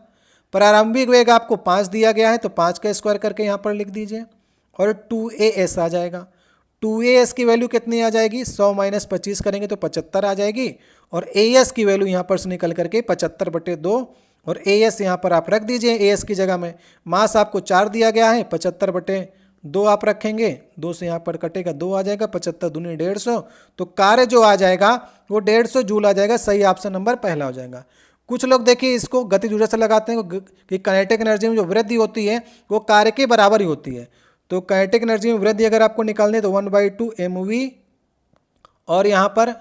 प्रारंभिक वेग आपको 5 दिया गया है, तो 5 का स्क्वायर करके यहाँ पर लिख दीजिए और 2AS आ जाएगा। 2AS की वैल्यू कितनी आ जाएगी, 100 माइनस 25 करेंगे तो 75 आ जाएगी। और AS की वैल्यू यहाँ पर से निकल करके 75/2, और AS यहाँ पर आप रख दीजिए AS की जगह में। मास आपको 4 दिया गया है, 75/2 आप रखेंगे, 2 से यहाँ पर कटेगा 2 आ जाएगा, 75 दूनी 150, तो कार्य जो आ जाएगा वो 150 जूल आ जाएगा। सही ऑप्शन नंबर पहला हो जाएगा। कुछ लोग देखिए इसको गतिज ऊर्जा से लगाते हैं कि काइनेटिक एनर्जी में जो वृद्धि होती है वो कार्य के बराबर ही होती है। तो काइनेटिक एनर्जी में वृद्धि अगर आपको निकालनी है तो 1/2 mv और यहाँ पर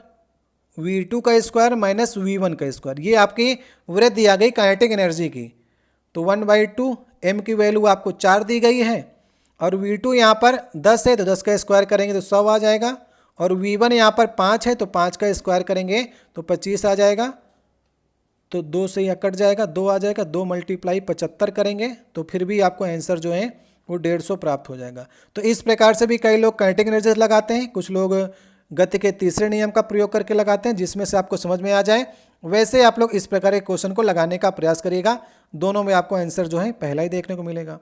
v2 का स्क्वायर माइनस v1 का स्क्वायर, ये आपकी वृद्धि आ गई काइनेटिक एनर्जी की। तो 1/2 m की वैल्यू आपको 4 दी गई है और v2 यहाँ पर 10 है तो 10 का स्क्वायर करेंगे तो 100 आ जाएगा, और v1 यहाँ पर 5 है तो 5 का स्क्वायर करेंगे तो 25 आ जाएगा। तो 2 से यहाँ कट जाएगा, 2 आ जाएगा, 2 मल्टीप्लाई 75 करेंगे तो फिर भी आपको आंसर जो है वो 150 प्राप्त हो जाएगा। तो इस प्रकार से भी कई लोग काइनेटिक एनर्जी लगाते हैं, कुछ लोग गति के तीसरे नियम का प्रयोग करके लगाते हैं, जिसमें से आपको समझ में आ जाए वैसे आप लोग इस प्रकार के क्वेश्चन को लगाने का प्रयास करिएगा। दोनों में आपको आंसर जो है पहला ही देखने को मिलेगा।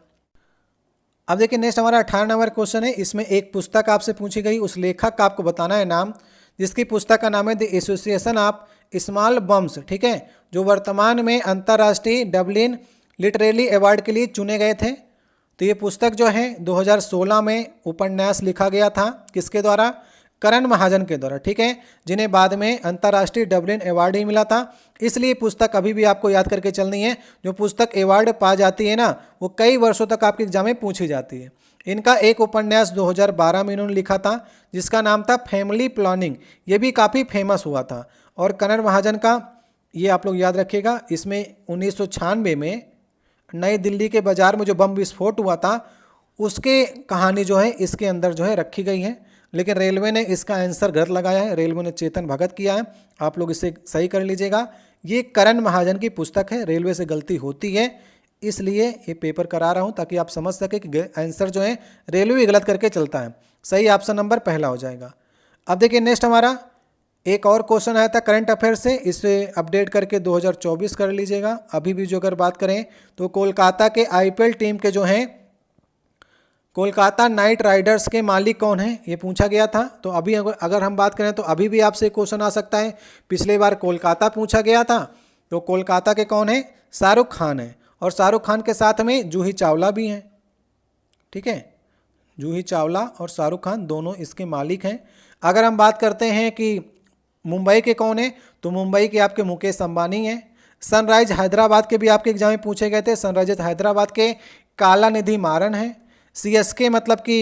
अब देखिए नेक्स्ट हमारा 18 नंबर क्वेश्चन है। इसमें एक पुस्तक आपसे पूछी गई, उस लेखक का आपको बताना है नाम, जिसकी पुस्तक का नाम है the association of small bombs, ठीक है, जो वर्तमान में अंतर्राष्ट्रीय डबलिन लिटरेरी अवार्ड के लिए चुने गए थे। तो ये पुस्तक जो है 2016 में उपन्यास लिखा गया था, किसके द्वारा, करण महाजन के द्वारा, ठीक है, जिन्हें बाद में अंतर्राष्ट्रीय डबलिन अवार्ड ही मिला था। इसलिए पुस्तक अभी भी आपको याद करके चलनी है। जो पुस्तक अवार्ड पा जाती है ना वो कई वर्षों तक आपके एग्जाम में पूछी जाती है। इनका एक उपन्यास 2012 में इन्होंने लिखा था जिसका नाम था फैमिली प्लानिंग, ये भी काफ़ी फेमस हुआ था। और कन्नड़ महाजन का ये आप लोग याद रखिएगा, इसमें 1996 में नई दिल्ली के बाज़ार में जो बम विस्फोट हुआ था उसके कहानी जो है इसके अंदर जो है रखी गई है, लेकिन रेलवे ने इसका आंसर गलत लगाया है, रेलवे ने चेतन भगत किया है, आप लोग इसे सही कर लीजिएगा। ये करण महाजन की पुस्तक है, रेलवे से गलती होती है इसलिए ये पेपर करा रहा हूँ ताकि आप समझ सके कि आंसर जो है रेलवे गलत करके चलता है। सही ऑप्शन नंबर पहला हो जाएगा। अब देखिए नेक्स्ट हमारा एक और क्वेश्चन आया था करंट अफेयर से, इसे अपडेट करके 2024 कर लीजिएगा। अभी भी जो अगर बात करें तो कोलकाता के आईपीएल टीम के जो हैं कोलकाता नाइट राइडर्स के मालिक कौन हैं ये पूछा गया था। तो अभी अगर हम बात करें तो अभी भी आपसे क्वेश्चन आ सकता है। पिछले बार कोलकाता पूछा गया था, तो कोलकाता के कौन है? शाहरुख खान है, और शाहरुख खान के साथ में जूही चावला भी हैं। ठीक है, जूही चावला और शाहरुख खान दोनों इसके मालिक हैं। अगर हम बात करते हैं कि मुंबई के कौन है, तो मुंबई के आपके मुकेश अंबानी हैं। सनराइज हैदराबाद के भी आपके एग्जाम में पूछे गए थे, सनराइजर्स हैदराबाद के कालानिधि मारन है। सीएसके मतलब कि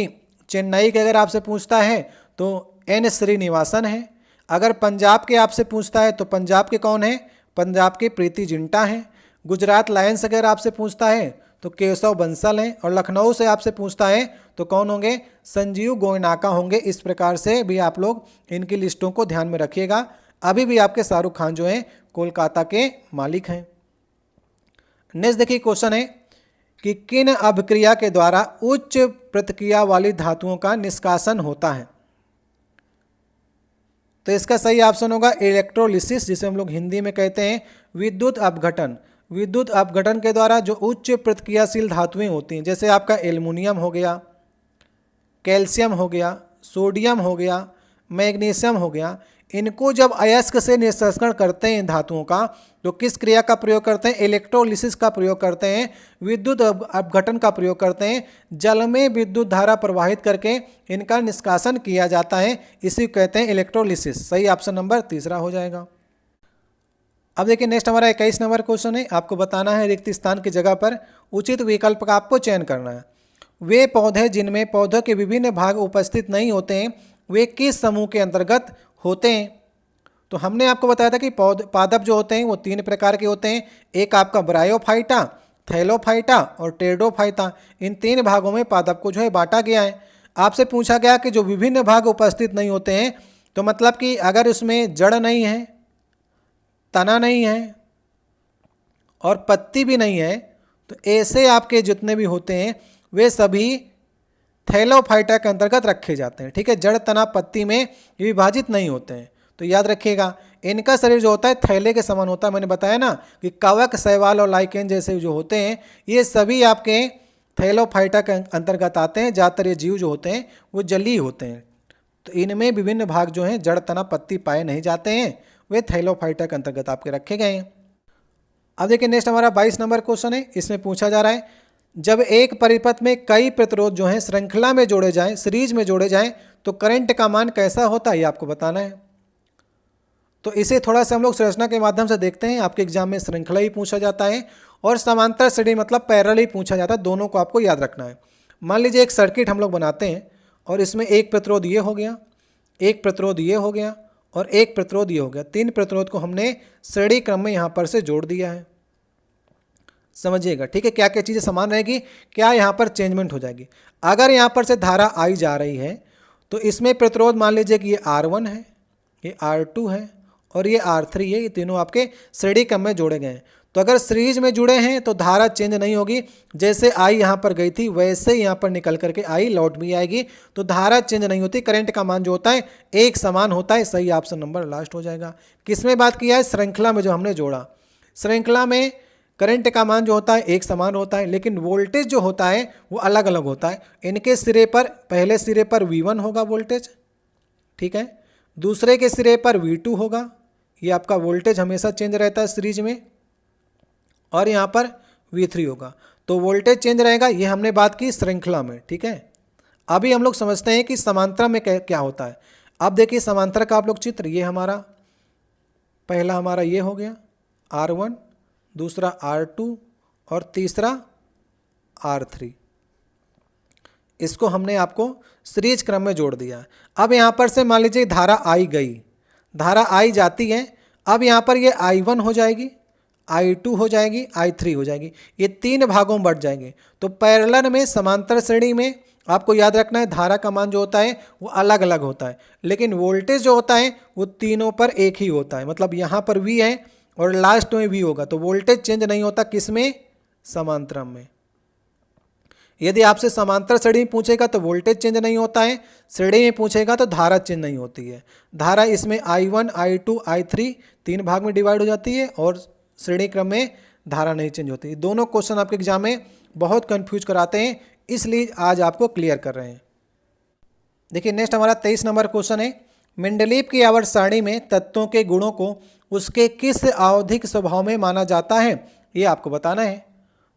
चेन्नई के अगर आपसे पूछता है तो एन श्रीनिवासन है। अगर पंजाब के आपसे पूछता है तो पंजाब के कौन है? पंजाब के प्रीति जिंटा हैं। गुजरात लायंस अगर आपसे पूछता है तो केशव बंसल हैं। और लखनऊ से आपसे पूछता है तो कौन होंगे? संजीव गोयनाका होंगे। इस प्रकार से भी आप लोग इनकी लिस्टों को ध्यान में रखिएगा। अभी भी आपके शाहरुख खान जो हैं कोलकाता के मालिक हैं। नेक्स्ट देखिए क्वेश्चन है कि किन अभिक्रिया के द्वारा उच्च प्रतिक्रिया वाली धातुओं का निष्कासन होता है? तो इसका सही ऑप्शन होगा इलेक्ट्रोलिसिस, जिसे हम लोग हिंदी में कहते हैं विद्युत अपघटन। विद्युत अपघटन के द्वारा जो उच्च प्रतिक्रियाशील धातुएं होती हैं, जैसे आपका एल्युमिनियम हो गया, कैल्शियम हो गया, सोडियम हो गया, मैग्नीशियम हो गया, इनको जब अयस्क से निष्कर्षण करते हैं धातुओं का, तो किस क्रिया का प्रयोग करते हैं? इलेक्ट्रोलिसिस का प्रयोग करते हैं, विद्युत अपघटन का प्रयोग करते हैं। जल में विद्युत धारा प्रवाहित करके इनका निष्कासन किया जाता है, इसी को कहते हैं इलेक्ट्रोलिसिस। सही ऑप्शन नंबर तीसरा हो जाएगा। अब देखिए नेक्स्ट हमारा 21 नंबर क्वेश्चन है। आपको बताना है रिक्त स्थान की जगह पर उचित विकल्प का आपको चयन करना है। वे पौधे जिनमें पौधों के विभिन्न भाग उपस्थित नहीं होते हैं वे किस समूह के अंतर्गत होते हैं? तो हमने आपको बताया था कि पादप जो होते हैं वो 3 प्रकार के होते हैं। एक आपका ब्रायोफाइटा, थैलोफाइटा और टेरिडोफाइटा। इन 3 भागों में पादप को जो है बांटा गया है। आपसे पूछा गया कि जो विभिन्न भाग उपस्थित नहीं होते हैं, तो मतलब कि अगर उसमें जड़ नहीं है, तना नहीं है और पत्ती भी नहीं है, तो ऐसे आपके जितने भी होते हैं वे सभी थैलोफाइटा के अंतर्गत रखे जाते हैं। ठीक है, जड़ तना पत्ती में ये विभाजित नहीं होते हैं। तो याद रखिएगा इनका शरीर जो होता है थैले के समान होता है। मैंने बताया ना कि कवक, शैवाल और लाइकेन जैसे जो होते हैं ये सभी आपके थैलोफाइटा के अंतर्गत आते हैं। ज़्यादातर ये जीव जो होते हैं वो जलीय होते हैं, तो इनमें विभिन्न भाग जो हैं जड़ तना पत्ती पाए नहीं जाते हैं, वे थैलोफाइटा के अंतर्गत आपके रखे गए हैं। अब देखिए नेक्स्ट हमारा 22 नंबर क्वेश्चन है। इसमें पूछा जा रहा है जब एक परिपथ में कई प्रतिरोध जो हैं श्रृंखला में जोड़े जाएं, सीरीज में जोड़े जाएं, तो करंट का मान कैसा होता है ये आपको बताना है। तो इसे थोड़ा सा हम लोग संरचना के माध्यम से देखते हैं। आपके एग्जाम में श्रृंखला ही पूछा जाता है और समांतर श्रेणी मतलब पैरेलल ही पूछा जाता है। दोनों को आपको याद रखना है। मान लीजिए एक सर्किट हम लोग बनाते हैं और इसमें एक प्रतिरोध ये हो गया, एक प्रतिरोध ये हो गया और एक प्रतिरोध ये हो गया। 3 प्रतिरोध को हमने श्रेणी क्रम में यहाँ पर से जोड़ दिया है। समझिएगा, ठीक है। क्या क्या चीज़ें समान रहेगी, क्या यहाँ पर चेंजमेंट हो जाएगी। अगर यहाँ पर से धारा आई जा रही है तो इसमें प्रतिरोध मान लीजिए कि ये R1 है, ये R2 है और ये R3 है। ये तीनों आपके श्रेणी क्रम में जोड़े गए हैं। तो अगर सीरीज में जुड़े हैं तो धारा चेंज नहीं होगी। जैसे आई यहाँ पर गई थी वैसे ही यहाँ पर निकल करके आई लौट भी आएगी, तो धारा चेंज नहीं होती। करंट का मान जो होता है एक समान होता है। सही ऑप्शन नंबर लास्ट हो जाएगा। किसमें बात किया है? श्रृंखला में जो हमने जोड़ा। श्रृंखला में करंट का मान जो होता है एक समान होता है, लेकिन वोल्टेज जो होता है वो अलग अलग होता है। इनके सिरे पर, पहले सिरे पर V1 होगा वोल्टेज, ठीक है, दूसरे के सिरे पर V2 होगा। ये आपका वोल्टेज हमेशा चेंज रहता है सीरीज में, और यहाँ पर V3 होगा। तो वोल्टेज चेंज रहेगा। ये हमने बात की श्रृंखला में, ठीक है। अभी हम लोग समझते हैं कि समांतर में क्या होता है। अब देखिए समांतर का आप लोग चित्र, ये हमारा पहला हमारा ये हो गया R1, दूसरा R2 और तीसरा R3। इसको हमने आपको सीरीज क्रम में जोड़ दिया। अब यहाँ पर से मान लीजिए धारा आई गई, धारा आई जाती है, अब यहाँ पर ये I1 हो जाएगी, I2 हो जाएगी, I3 हो जाएगी, ये 3 भागों में बढ़ जाएंगे। तो पैरेलल में समांतर श्रेणी में आपको याद रखना है धारा का मान जो होता है वो अलग अलग होता है, लेकिन वोल्टेज जो होता है वो तीनों पर एक ही होता है। मतलब यहाँ पर V है और लास्ट में V होगा, तो वोल्टेज चेंज नहीं होता किसमें, समांतरम में। यदि आपसे समांतर श्रेणी में पूछेगा तो वोल्टेज चेंज नहीं होता है, श्रेणी में पूछेगा तो धारा चेंज नहीं होती है। धारा इसमें I1, I2, I3 3 भाग में डिवाइड हो जाती है और श्रेणी क्रम में धारा नहीं चेंज होती। दोनों क्वेश्चन आपके एग्जाम में बहुत कंफ्यूज कराते हैं, इसलिए आज आपको क्लियर कर रहे हैं। देखिए नेक्स्ट हमारा 23 नंबर क्वेश्चन है, मेंडलीव की आवर्त सारणी में तत्वों के गुणों को उसके किस आवधिक स्वभाव में माना जाता है, ये आपको बताना है।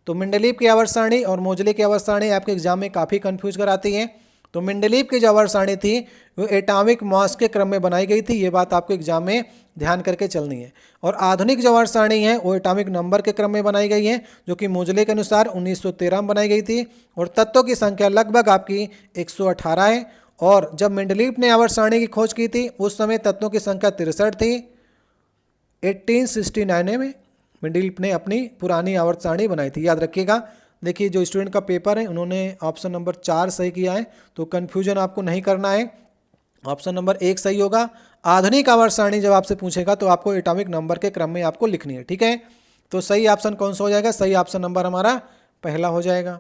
तो मेंडलीव की आवर्त सारणी और मोजले की आवर्त सारणी आपके एग्जाम में काफ़ी कंफ्यूज कराती है। तो मेंडलीव की जो आवर्त सारणी थी वो एटॉमिक मास के क्रम में बनाई गई थी, ये बात आपको एग्जाम में ध्यान करके चलनी है। और आधुनिक जो आवर्त सारणी है वो एटॉमिक नंबर के क्रम में बनाई गई है, जो कि मोजले के अनुसार 1913 में बनाई गई थी। और तत्वों की संख्या लगभग आपकी 118 है। और जब मेंडलीव ने आवर्त सारणी की खोज की थी उस समय तत्वों की संख्या 63 थी। 1869 में मेंडलीव ने अपनी पुरानी आवर्त सारणी बनाई थी, याद रखिएगा। देखिए जो स्टूडेंट का पेपर है उन्होंने ऑप्शन नंबर 4 सही किया है, तो कन्फ्यूजन आपको नहीं करना है, ऑप्शन नंबर 1 सही होगा। आधुनिक आवर्त सारणी जब आपसे पूछेगा तो आपको एटॉमिक नंबर के क्रम में आपको लिखनी है, ठीक है। तो सही ऑप्शन कौन सा हो जाएगा, सही ऑप्शन नंबर हमारा पहला हो जाएगा।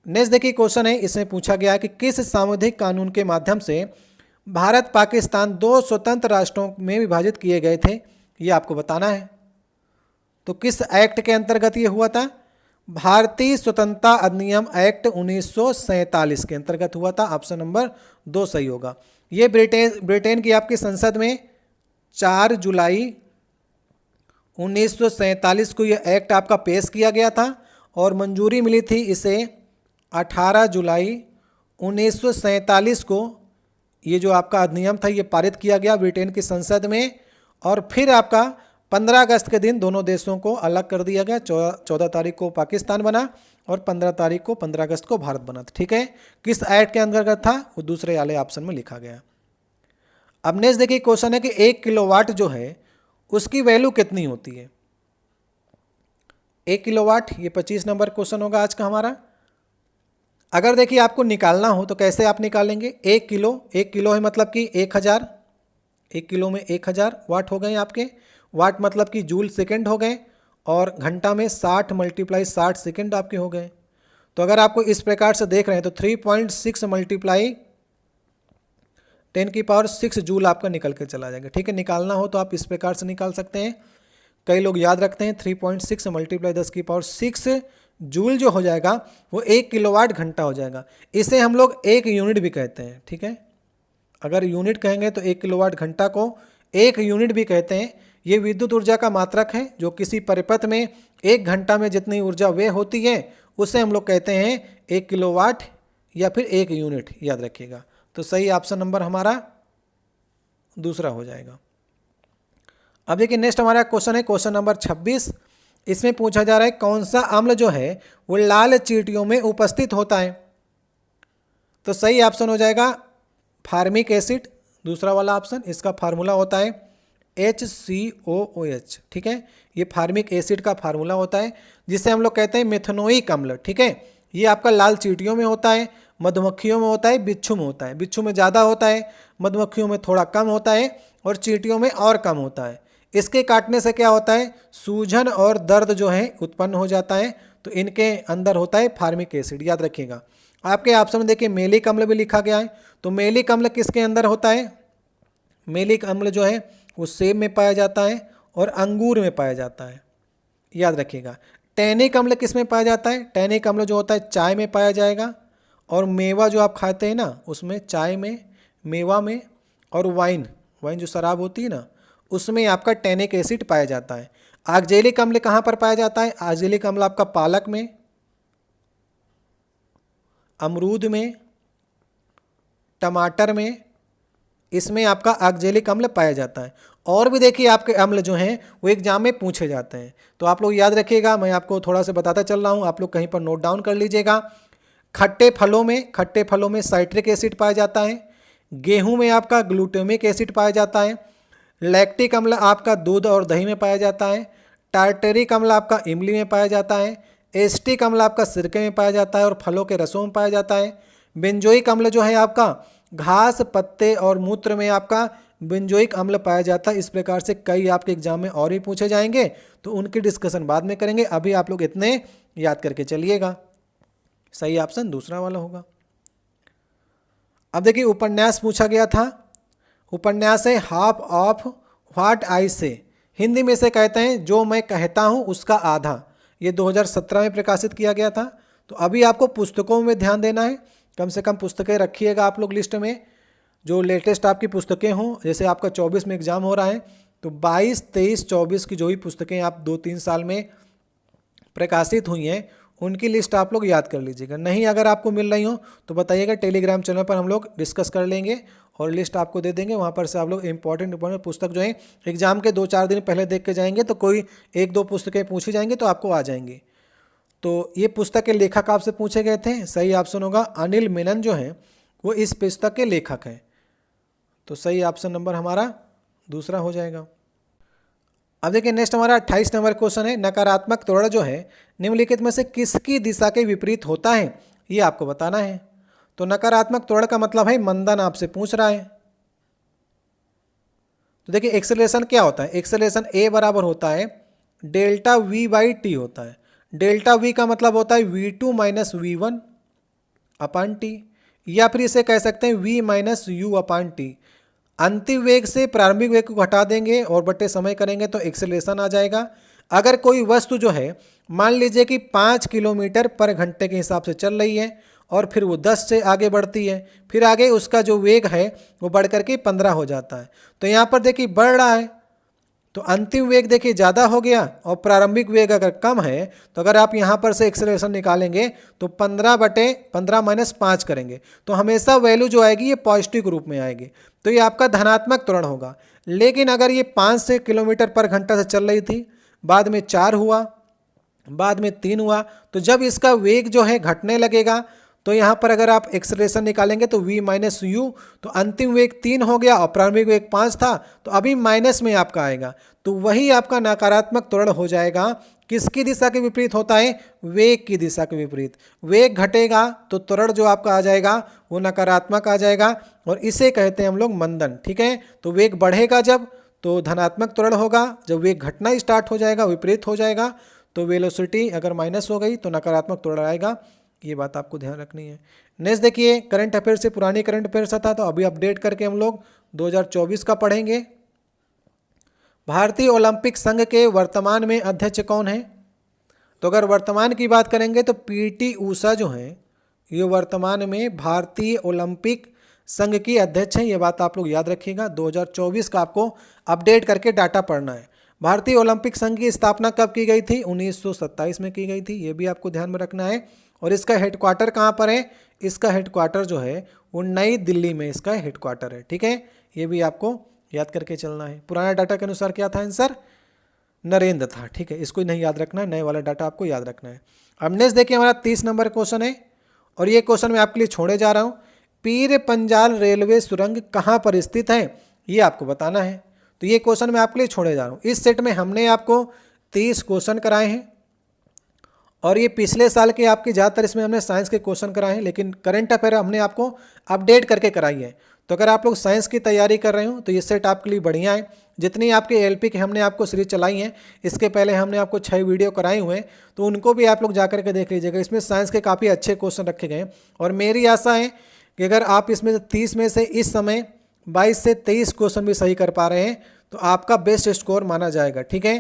नेक्स्ट देखिए क्वेश्चन है, इसमें पूछा गया है कि किस सामुदायिक कानून के माध्यम से भारत पाकिस्तान 2 स्वतंत्र राष्ट्रों में विभाजित किए गए थे, ये आपको बताना है। तो किस एक्ट के अंतर्गत ये हुआ था, भारतीय स्वतंत्रता अधिनियम एक्ट 1947 के अंतर्गत हुआ था, ऑप्शन नंबर 2 सही होगा। ये ब्रिटेन की आपकी संसद में 4 जुलाई 1947 को ये एक्ट आपका पेश किया गया था और मंजूरी मिली थी इसे 18 जुलाई 1947 को। ये जो आपका अधिनियम था ये पारित किया गया ब्रिटेन की संसद में, और फिर आपका 15 अगस्त के दिन दोनों देशों को अलग कर दिया गया। 14 तारीख को पाकिस्तान बना और 15 अगस्त को भारत बना था, ठीक है। किस एक्ट के अंतर्गत था वो दूसरे वाले ऑप्शन में लिखा गया। अब नेक्स्ट देखिए क्वेश्चन है कि 1 किलोवाट जो है उसकी वैल्यू कितनी होती है। 1 किलोवाट, ये 25 नंबर क्वेश्चन होगा आज का हमारा। अगर देखिए आपको निकालना हो तो कैसे आप निकालेंगे, 1 किलो है मतलब कि 1000, 1 किलो में 1000 वाट हो गए आपके। वाट मतलब कि जूल सेकंड हो गए, और घंटा में 60 × 60 सेकंड आपके हो गए। तो अगर आपको इस प्रकार से देख रहे हैं तो 3.6 × 10⁶ जूल आपका निकल के चला जाएगा, ठीक है। निकालना हो तो आप इस प्रकार से निकाल सकते हैं। कई लोग याद रखते हैं 3.6 × 10⁶ जूल जो हो जाएगा वो 1 किलोवाट घंटा हो जाएगा। इसे हम लोग 1 यूनिट भी कहते हैं, ठीक है। अगर यूनिट कहेंगे तो 1 किलोवाट घंटा को 1 यूनिट भी कहते हैं। ये विद्युत ऊर्जा का मात्रक है, जो किसी परिपथ में 1 घंटा में जितनी ऊर्जा व्यय होती है उसे हम लोग कहते हैं 1 किलोवाट या फिर 1 यूनिट, याद रखिएगा। तो सही ऑप्शन नंबर हमारा दूसरा हो जाएगा। अब देखिए नेक्स्ट हमारा क्वेश्चन है क्वेश्चन नंबर 26। इसमें पूछा जा रहा है कौन सा अम्ल जो है वो लाल चींटियों में उपस्थित होता है। तो सही ऑप्शन हो जाएगा फार्मिक एसिड, दूसरा वाला ऑप्शन। इसका फार्मूला होता है HCOOH, ठीक है। ये फार्मिक एसिड का फार्मूला होता है जिसे हम लोग कहते हैं मेथनोइक अम्ल, ठीक है। ये आपका लाल चींटियों में होता है, मधुमक्खियों में होता है, बिच्छू में होता है। बिच्छू में ज़्यादा होता है, मधुमक्खियों में थोड़ा कम होता है और चींटियों में और कम होता है। इसके काटने से क्या होता है, सूजन और दर्द जो है उत्पन्न हो जाता है। तो इनके अंदर होता है फार्मिक एसिड, याद रखिएगा। आपके ऑप्शन में देखिए मेलिक अम्ल भी लिखा गया है। तो मेलिक अम्ल किसके अंदर होता है, मेलिक अम्ल जो है वो सेब में पाया जाता है और अंगूर में पाया जाता है, याद रखिएगा। टैनिक अम्ल किस में पाया जाता है, टैनिक अम्ल जो होता है चाय में पाया जाएगा, और मेवा जो आप खाते हैं ना उसमें, चाय में, मेवा में, और वाइन जो शराब होती है ना उसमें आपका टैनिक एसिड पाया जाता है। ऑक्जेलिक अम्ल कहाँ पर पाया जाता है, ऑक्जेलिक अम्ल आपका पालक में, अमरूद में, टमाटर में, इसमें आपका ऑक्जेलिक अम्ल पाया जाता है। और भी देखिए आपके अम्ल जो हैं वो एग्जाम में पूछे जाते हैं, तो आप लोग याद रखिएगा। मैं आपको थोड़ा सा बताता चल रहा हूँ, आप लोग कहीं पर नोट डाउन कर लीजिएगा। खट्टे फलों में साइट्रिक एसिड पाया जाता है। गेहूं में आपका ग्लूटामिक एसिड पाया जाता है। लैक्टिक अम्ल आपका दूध और दही में पाया जाता है। टार्टरिक अम्ल आपका इमली में पाया जाता है। एस्टिक अम्ल आपका सिरके में पाया जाता है और फलों के रसों में पाया जाता है। बेंजोइक अम्ल जो है आपका घास, पत्ते और मूत्र में आपका बेंजोइक अम्ल पाया जाता है। इस प्रकार से कई आपके एग्जाम में और भी पूछे जाएंगे, तो उनकी डिस्कशन बाद में करेंगे। अभी आप लोग इतने याद करके चलिएगा। सही ऑप्शन दूसरा वाला होगा। अब देखिए उपन्यास पूछा गया था। उपन्यास है हाफ ऑफ व्हाट आई से। हिंदी में से कहते हैं जो मैं कहता हूँ उसका आधा। ये 2017 में प्रकाशित किया गया था। तो अभी आपको पुस्तकों में ध्यान देना है। कम से कम पुस्तकें रखिएगा आप लोग लिस्ट में, जो लेटेस्ट आपकी पुस्तकें हों। जैसे आपका 24 में एग्जाम हो रहा है, तो 22, 23, 24 की जो भी पुस्तकें आप 2-3 साल में प्रकाशित हुई हैं, उनकी लिस्ट आप लोग याद कर लीजिएगा। नहीं अगर आपको मिल रही हो तो बताइएगा, टेलीग्राम चैनल पर हम लोग डिस्कस कर लेंगे और लिस्ट आपको दे देंगे। वहाँ पर से आप लोग इंपॉर्टेंट पुस्तक जो है एग्जाम के 2-4 दिन पहले देख के जाएंगे, तो कोई 1-2 पुस्तकें पूछी जाएंगी तो आपको आ जाएंगी। तो ये पुस्तक के लेखक आपसे पूछे गए थे। सही ऑप्शन होगा अनिल मेनन जो है वो इस पुस्तक के लेखक हैं। तो सही ऑप्शन नंबर हमारा दूसरा हो जाएगा। अब देखिए नेक्स्ट हमारा 28 नंबर क्वेश्चन है। नकारात्मक त्वरण जो है निम्नलिखित में से किसकी दिशा के विपरीत होता है, ये आपको बताना है। तो नकारात्मक त्वरण का मतलब है मंदन, आपसे पूछ रहा है। तो देखिए एक्सेलरेशन क्या होता है। एक्सेलरेशन ए बराबर होता है डेल्टा वी बाई टी होता है। डेल्टा वी का मतलब होता है v2 माइनस v1 अपान टी, या फिर इसे कह सकते हैं v minus you upon T. अंतिम वेग से प्रारंभिक वेग को घटा देंगे और बटे समय करेंगे तो एक्सेलरेशन आ जाएगा। अगर कोई वस्तु जो है मान लीजिए कि 5 किलोमीटर पर घंटे के हिसाब से चल रही है और फिर वो 10 से आगे बढ़ती है, फिर आगे उसका जो वेग है वो बढ़ करके 15 हो जाता है। तो यहाँ पर देखिए बढ़ रहा है, तो अंतिम वेग देखिए ज़्यादा हो गया और प्रारंभिक वेग अगर कम है, तो अगर आप यहाँ पर से एक्सेलरेशन निकालेंगे तो 15/15 माइनस 5 करेंगे तो हमेशा वैल्यू जो आएगी ये पॉजिटिव के रूप में आएगी। तो ये आपका धनात्मक त्वरण होगा। लेकिन अगर ये 5 से किलोमीटर पर घंटा से चल रही थी, बाद में 4 हुआ, बाद में 3 हुआ, तो जब इसका वेग जो है घटने लगेगा तो यहाँ पर अगर आप एक्सेलरेशन निकालेंगे तो v माइनस यू, तो अंतिम वेग 3 हो गया और प्रारंभिक वेग 5 था, तो अभी माइनस में आपका आएगा। तो वही आपका नकारात्मक त्वरण हो जाएगा। किसकी दिशा के विपरीत होता है? वेग की दिशा के विपरीत। वेग घटेगा तो त्वरण जो आपका आ जाएगा वो नकारात्मक आ जाएगा और इसे कहते हैं हम लोग मंदन। ठीक है, तो वेग बढ़ेगा जब तो धनात्मक त्वरण होगा, जब वेग घटना स्टार्ट हो जाएगा, विपरीत हो जाएगा, तो वेलोसिटी अगर माइनस हो गई तो नकारात्मक त्वरण आएगा। ये बात आपको ध्यान रखनी है। नेक्स्ट देखिए करंट अफेयर से पुरानी करंट अफेयर्स था, तो अभी अपडेट करके हम लोग 2024 का पढ़ेंगे। भारतीय ओलंपिक संघ के वर्तमान में अध्यक्ष कौन है? तो अगर वर्तमान की बात करेंगे तो पीटी ऊषा जो है ये वर्तमान में भारतीय ओलंपिक संघ की अध्यक्ष हैं। ये बात आप लोग याद रखिएगा। 2024 का आपको अपडेट करके डाटा पढ़ना है। भारतीय ओलंपिक संघ की स्थापना कब की गई थी? 1927 में की गई थी। ये भी आपको ध्यान में रखना है। और इसका हेडक्वार्टर कहाँ पर है? इसका हेडक्वार्टर जो है वो नई दिल्ली में इसका हेडक्वार्टर है। ठीक है, ये भी आपको याद करके चलना है। पुराना डाटा के अनुसार क्या था आंसर? नरेंद्र था। ठीक है, इसको नहीं याद रखना है, नए वाला डाटा आपको याद रखना है। अब नेक्स्ट देखिए हमारा 30 नंबर क्वेश्चन है और ये क्वेश्चन मैं आपके लिए छोड़े जा रहा हूँ। पीर पंजाल रेलवे सुरंग कहाँ पर स्थित है, ये आपको बताना है। तो ये क्वेश्चन मैं आपके लिए छोड़े जा रहा हूँ। इस सेट में हमने आपको 30 क्वेश्चन कराए हैं और ये पिछले साल के आपके ज़्यादातर इसमें हमने साइंस के क्वेश्चन कराए हैं, लेकिन करंट अफेयर हमने आपको अपडेट करके कराई है। तो अगर आप लोग साइंस की तैयारी कर रहे हो तो ये सेट आपके लिए बढ़िया है। जितनी आपके एलपी के हमने आपको सीरीज चलाई हैं, इसके पहले हमने आपको 6 वीडियो कराए हुए हैं, तो उनको भी आप लोग जा करके देख लीजिएगा। इसमें साइंस के काफ़ी अच्छे क्वेश्चन रखे गए हैं और मेरी आशा है कि अगर आप इसमें से 30 में से इस समय 22 से 23 क्वेश्चन भी सही कर पा रहे हैं तो आपका बेस्ट स्कोर माना जाएगा। ठीक है,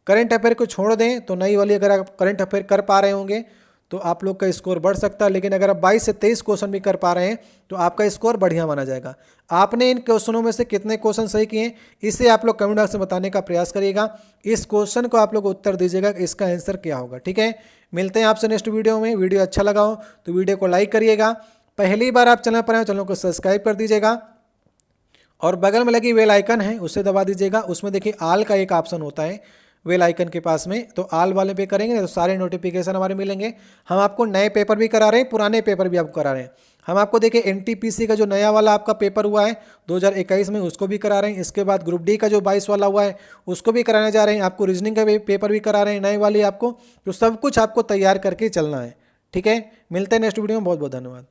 करंट अफेयर को छोड़ दें तो नई वाली अगर आप करंट अफेयर कर पा रहे होंगे तो आप लोग का स्कोर बढ़ सकता है, लेकिन अगर आप 22 से 23 क्वेश्चन भी कर पा रहे हैं तो आपका स्कोर बढ़िया माना जाएगा। आपने इन क्वेश्चनों में से कितने क्वेश्चन सही किए इसे आप लोग कमेंट बॉक्स में बताने का प्रयास करिएगा। इस क्वेश्चन को आप लोग उत्तर दीजिएगा कि इसका आंसर क्या होगा। ठीक है, मिलते हैं आपसे नेक्स्ट वीडियो में। वीडियो अच्छा लगा हो तो वीडियो को लाइक करिएगा। पहली बार आप चैनल पर आए चैनल को सब्सक्राइब कर दीजिएगा और बगल में लगी बेल आइकन है उसे दबा दीजिएगा। उसमें देखिए ऑल का एक ऑप्शन होता है, बेल आइकन के पास में, तो ऑल वाले पे करेंगे तो सारे नोटिफिकेशन हमारे मिलेंगे। हम आपको नए पेपर भी करा रहे हैं, पुराने पेपर भी आपको करा रहे हैं। हम आपको देखिए एनटीपीसी का जो नया वाला आपका पेपर हुआ है 2021 में, उसको भी करा रहे हैं। इसके बाद ग्रुप डी का जो 22 वाला हुआ है उसको भी कराने जा रहे हैं। आपको रीजनिंग का भी पेपर भी करा रहे हैं नए वाली आपको, तो सब कुछ आपको तैयार करके चलना है। ठीक है, मिलते हैं नेक्स्ट वीडियो में। बहुत बहुत धन्यवाद।